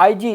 IG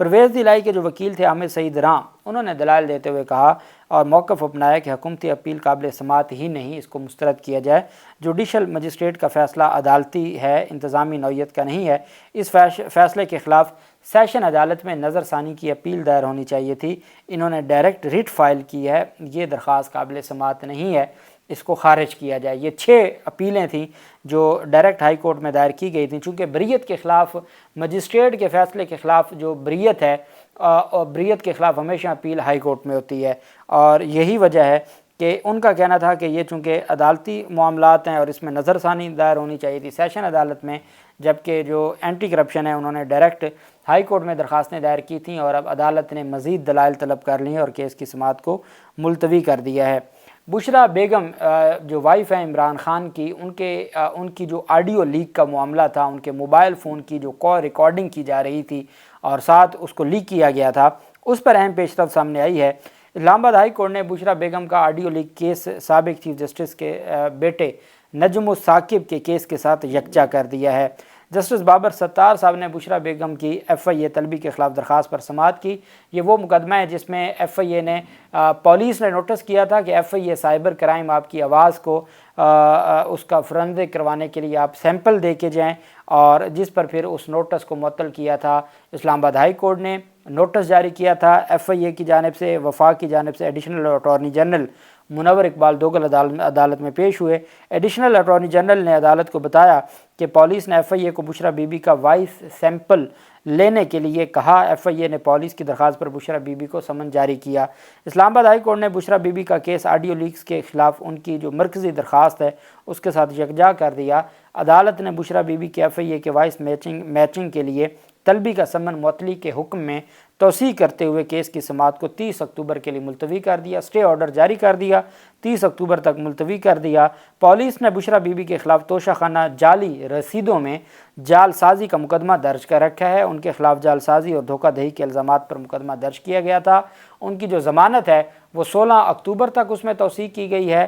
Pervez دلائی کے جو وکیل تھے حامد سعید راں، انہوں نے دلائل دیتے ہوئے کہا اور موقف اپنایا کہ حکومتی اپیل قابل سماعت ہی نہیں، اس کو مسترد کیا جائے۔ جوڈیشل مجسٹریٹ کا فیصلہ عدالتی ہے، انتظامی نوعیت کا نہیں ہے۔ اس فیصلے کے خلاف سیشن عدالت میں نظر ثانی کی اپیل دائر ہونی چاہیے تھی۔ انہوں نے ڈائریکٹ ریٹ فائل کی ہے، یہ درخواست قابل سماعت نہیں ہے، اس کو خارج کیا جائے۔ یہ 6 اپیلیں تھیں جو ڈائریکٹ ہائی کورٹ میں دائر کی گئی تھیں، چونکہ بریت کے خلاف مجسٹریٹ کے فیصلے کے خلاف جو بریت ہے، اور بریت کے خلاف ہمیشہ اپیل ہائی کورٹ میں ہوتی ہے، اور یہی وجہ ہے کہ ان کا کہنا تھا کہ یہ چونکہ عدالتی معاملات ہیں اور اس میں نظر ثانی دائر ہونی چاہیے تھی سیشن عدالت میں، جبکہ جو اینٹی کرپشن ہے انہوں نے ڈائریکٹ ہائی کورٹ میں درخواستیں دائر کی تھیں، اور اب عدالت نے مزید دلائل طلب کر لی ہیں اور کیس کی سماعت کو ملتوی کر دیا ہے۔ بشرا بیگم جو وائف ہیں عمران خان کی، ان کی جو آڈیو لیک کا معاملہ تھا، ان کے موبائل فون کی جو کال ریکارڈنگ کی جا رہی تھی اور ساتھ اس کو لیک کیا گیا تھا، اس پر اہم پیش رفت سامنے آئی ہے۔ اسلام آباد ہائی کورٹ نے بشرا بیگم کا آڈیو لیک کیس سابق چیف جسٹس کے بیٹے نجم الثاقب کے کیس کے ساتھ یکجا کر دیا ہے۔ جسٹس بابر ستار صاحب نے بشرا بیگم کی ایف آئی اے طلبی کے خلاف درخواست پر سماعت کی۔ یہ وہ مقدمہ ہے جس میں ایف آئی اے نے پولیس نے نوٹس کیا تھا کہ F I A cyber crime آپ کی آواز کو اس کا فرنزک کروانے کے لیے آپ سیمپل دے کے جائیں، اور جس پر پھر اس نوٹس کو معطل کیا تھا اسلام آباد ہائی کورٹ نے۔ نوٹس جاری کیا تھا ایف آئی اے کی جانب سے، وفاق کی جانب سے ایڈیشنل اٹارنی جنرل منور اقبال دوگل عدالت میں پیش ہوئے۔ ایڈیشنل اٹارنی جنرل نے عدالت کو بتایا کہ پولیس نے ایف آئی اے کو بشرا بی بی کا وائس سیمپل لینے کے لیے کہا۔ ایف آئی اے نے پولیس کی درخواست پر بشرا بی بی کو سمن جاری کیا۔ اسلام آباد ہائی کورٹ نے بشرا بی بی کا کیس آڈیو لیکس کے خلاف ان کی جو مرکزی درخواست ہے اس کے ساتھ یکجا کر دیا۔ عدالت نے بشرا بی بی کے ایف آئی اے کے وائس میچنگ کے لیے طلبی کا سمن معطلی کے حکم میں توسیع کرتے ہوئے کیس کی سماعت کو 30 اکتوبر کے لیے ملتوی کر دیا۔ اسٹے آرڈر جاری کر دیا، 30 اکتوبر تک ملتوی کر دیا۔ پولیس نے بشرا بی بی کے خلاف توشہ خانہ جعلی رسیدوں میں جعل سازی کا مقدمہ درج کر رکھا ہے۔ ان کے خلاف جعل سازی اور دھوکہ دہی کے الزامات پر مقدمہ درج کیا گیا تھا۔ ان کی جو ضمانت ہے وہ 16 اکتوبر تک اس میں توسیع کی گئی ہے،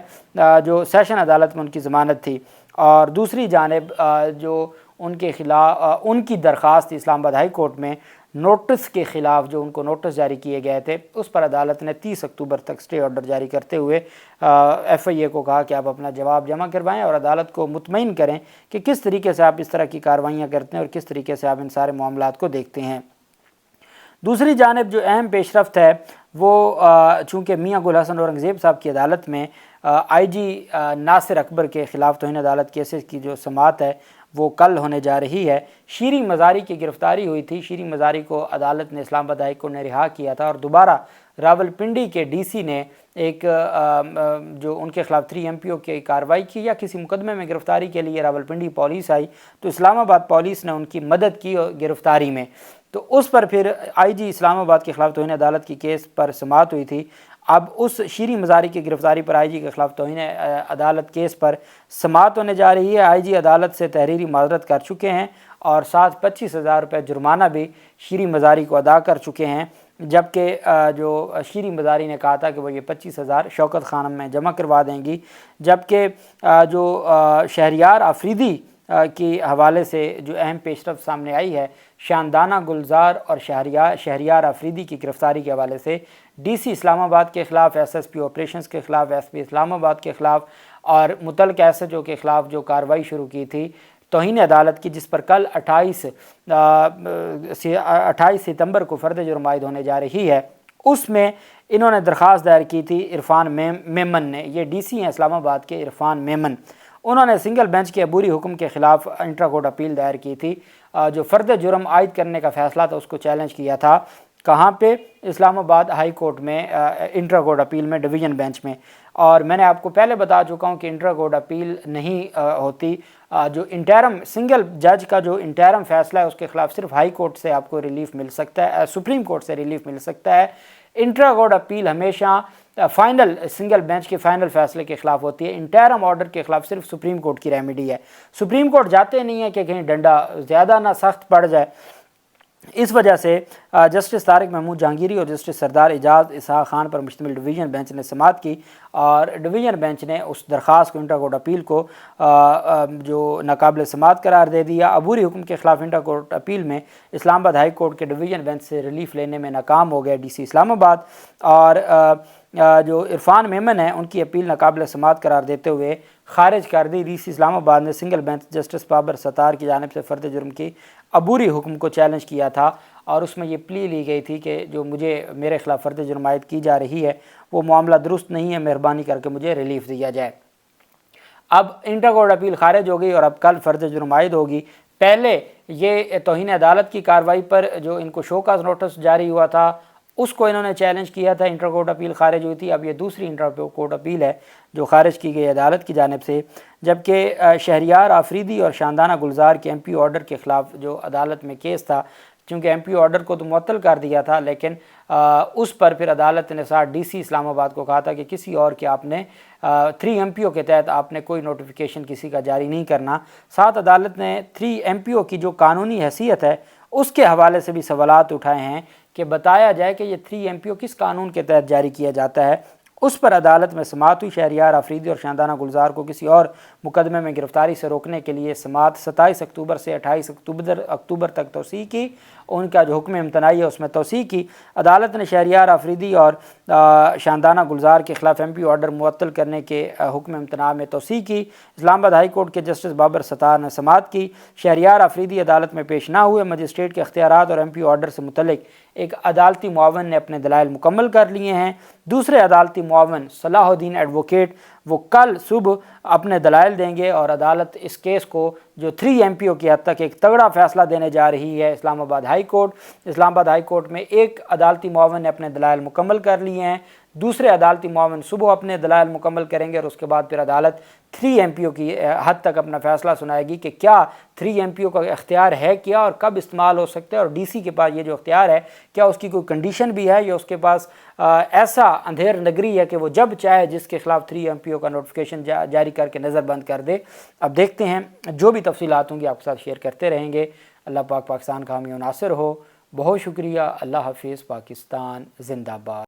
جو سیشن عدالت میں ان کی ضمانت تھی، اور دوسری جانب جو ان کے خلاف ان کی درخواست تھی اسلام آباد ہائی کورٹ میں نوٹس کے خلاف، جو ان کو نوٹس جاری کیے گئے تھے، اس پر عدالت نے 30 اکتوبر تک اسٹے آرڈر جاری کرتے ہوئے ایف آئی اے کو کہا کہ آپ اپنا جواب جمع کروائیں اور عدالت کو مطمئن کریں کہ کس طریقے سے آپ اس طرح کی کارروائیاں کرتے ہیں اور کس طریقے سے آپ ان سارے معاملات کو دیکھتے ہیں۔ دوسری جانب جو اہم پیش رفت ہے وہ چونکہ میاں گل حسن اورنگزیب صاحب کی عدالت میں آئی جی ناصر اکبر کے خلاف توہین عدالت کیسز کی جو سماعت ہے وہ کل ہونے جا رہی ہے۔ شیریں مزاری کی گرفتاری ہوئی تھی، شیریں مزاری کو عدالت نے اسلام آباد ہائی کورٹ نے رہا کیا تھا، اور دوبارہ راولپنڈی کے ڈی سی نے ایک جو ان کے خلاف 3 ایم پی او کی کارروائی کی، یا کسی مقدمے میں گرفتاری کے لیے راولپنڈی پولیس آئی تو اسلام آباد پولیس نے ان کی مدد کی گرفتاری میں، تو اس پر پھر آئی جی اسلام آباد کے خلاف توہین عدالت کی کیس پر سماعت ہوئی تھی۔ اب اس شیریں مزاری کی گرفتاری پر آئی جی کے خلاف توہین عدالت کیس پر سماعت ہونے جا رہی ہے۔ آئی جی عدالت سے تحریری معذرت کر چکے ہیں اور ساتھ 25,000 روپے جرمانہ بھی شیریں مزاری کو ادا کر چکے ہیں، جبکہ جو شیریں مزاری نے کہا تھا کہ وہ یہ 25,000 شوکت خانم میں جمع کروا دیں گی، جبکہ جو شہریار آفریدی کی حوالے سے جو اہم پیش رفت سامنے آئی ہے، شاندانہ گلزار اور شہریار آفریدی کی گرفتاری کے حوالے سے ڈی سی اسلام آباد کے خلاف، ایس ایس پی آپریشنز کے خلاف، ایس پی اسلام آباد کے خلاف اور متعلقہ ایس ایچ او کے خلاف جو کارروائی شروع کی تھی توہین عدالت کی، جس پر کل 28 ستمبر کو فرد جرم عائد ہونے جا رہی ہے، اس میں انہوں نے درخواست دائر کی تھی عرفان میمن نے۔ یہ ڈی سی ہیں اسلام آباد کے عرفان میمن، انہوں نے سنگل بینچ کے عبوری حکم کے خلاف انٹرا کورٹ اپیل دائر کی تھی۔ جو فرد جرم عائد کرنے کا فیصلہ تھا اس کو چیلنج کیا تھا، کہاں پہ؟ اسلام آباد ہائی کورٹ میں، انٹرا کورٹ اپیل میں، ڈویژن بینچ میں۔ اور میں نے آپ کو پہلے بتا چکا ہوں کہ انٹرا کورٹ اپیل نہیں ہوتی، جو انٹرم سنگل جج کا جو انٹرم فیصلہ ہے اس کے خلاف صرف ہائی کورٹ سے آپ کو ریلیف مل سکتا ہے، سپریم کورٹ سے ریلیف مل سکتا ہے۔ انٹرا کورٹ اپیل ہمیشہ فائنل سنگل بینچ کے فائنل فیصلے کے خلاف ہوتی ہے، انٹرم آرڈر کے خلاف صرف سپریم کورٹ کی ریمیڈی ہے۔ سپریم کورٹ جاتے نہیں ہے کہ کہیں ڈنڈا زیادہ نہ سخت پڑ جائے، اس وجہ سے جسٹس طارق محمود جہانگیری اور جسٹس سردار اعجاز اسحاق خان پر مشتمل ڈویژن بینچ نے سماعت کی اور ڈویژن بینچ نے اس درخواست کو انٹر کورٹ اپیل کو جو ناقابل سماعت قرار دے دیا۔ عبوری حکم کے خلاف انٹر کورٹ اپیل میں اسلام آباد ہائی کورٹ کے ڈویژن بینچ سے ریلیف لینے میں ناکام ہو گئے ڈی سی اسلام آباد، اور جو عرفان میمن ہیں ان کی اپیل ناقابل سماعت قرار دیتے ہوئے خارج کر دی۔ ڈی سی اسلام آباد نے سنگل بینچ جسٹس بابر ستار کی جانب سے فرد جرم کی عبوری حکم کو چیلنج کیا تھا، اور اس میں یہ پلی لی گئی تھی کہ جو میرے خلاف فرد جرم عائد کی جا رہی ہے وہ معاملہ درست نہیں ہے، مہربانی کر کے مجھے ریلیف دیا جائے۔ اب انٹر کورٹ اپیل خارج ہو گئی اور اب کل فرد جرم عائد ہوگی۔ پہلے یہ توہین عدالت کی کارروائی پر جو ان کو شو کاز نوٹس جاری ہوا تھا اس کو انہوں نے چیلنج کیا تھا، انٹر کورٹ اپیل خارج ہوئی تھی۔ اب یہ دوسری انٹر کورٹ اپیل ہے جو خارج کی گئی عدالت کی جانب سے، جبکہ شہریار آفریدی اور شاندانہ گلزار کے ایم پی آرڈر کے خلاف جو عدالت میں کیس تھا، چونکہ ایم پی آرڈر کو تو معطل کر دیا تھا، لیکن اس پر پھر عدالت نے ساتھ ڈی سی اسلام آباد کو کہا تھا کہ کسی اور کے آپ نے 3 ایم پی او کے تحت آپ نے کوئی نوٹیفیکیشن کسی کا جاری نہیں کرنا۔ ساتھ عدالت نے 3 ایم پی او کی جو قانونی حیثیت ہے اس کے حوالے سے بھی سوالات اٹھائے ہیں کہ بتایا جائے کہ یہ 3 ایم پی او کس قانون کے تحت جاری کیا جاتا ہے۔ اس پر عدالت میں سماعت ہوئی۔ شہریار آفریدی اور شاندانہ گلزار کو کسی اور مقدمے میں گرفتاری سے روکنے کے لیے سماعت 27 اکتوبر سے 28 اکتوبر تک توسیع کی۔ ان کا جو حکم امتناعی ہے اس میں توسیع کی۔ عدالت نے شہریار آفریدی اور شاندانہ گلزار کے خلاف ایم پی آرڈر معطل کرنے کے حکم امتناع میں توسیع کی۔ اسلام آباد ہائی کورٹ کے جسٹس بابر ستار نے سماعت کی۔ شہریار آفریدی عدالت میں پیش نہ ہوئے۔ مجسٹریٹ کے اختیارات اور ایم پی آرڈر سے متعلق ایک عدالتی معاون نے اپنے دلائل مکمل کر لیے ہیں۔ دوسرے عدالتی معاون صلاح الدین ایڈوکیٹ وہ کل صبح اپنے دلائل دیں گے، اور عدالت اس کیس کو جو 3 ایم پی او کی حد تک ایک تگڑا فیصلہ دینے جا رہی ہے اسلام آباد ہائی کورٹ۔ اسلام آباد ہائی کورٹ میں ایک عدالتی معاون نے اپنے دلائل مکمل کر لیے ہیں، دوسرے عدالتی معاون صبح اپنے دلائل مکمل کریں گے، اور اس کے بعد پھر عدالت 3 ایم پی او کی حد تک اپنا فیصلہ سنائے گی کہ کیا 3 ایم پی او کا اختیار ہے کیا اور کب استعمال ہو سکتا ہے، اور ڈی سی کے پاس یہ جو اختیار ہے کیا اس کی کوئی کنڈیشن بھی ہے یا اس کے پاس ایسا اندھیر نگری ہے کہ وہ جب چاہے جس کے خلاف 3 ایم پی او کا نوٹیفیکیشن جاری کر کے نظر بند کر دے۔ اب دیکھتے ہیں، جو بھی تفصیلات ہوں گی آپ کے ساتھ شیئر کرتے رہیں گے۔ اللہ پاک پاکستان کا حامی و ناصر ہو۔ بہت شکریہ۔ اللہ حافظ۔ پاکستان زندہ باد۔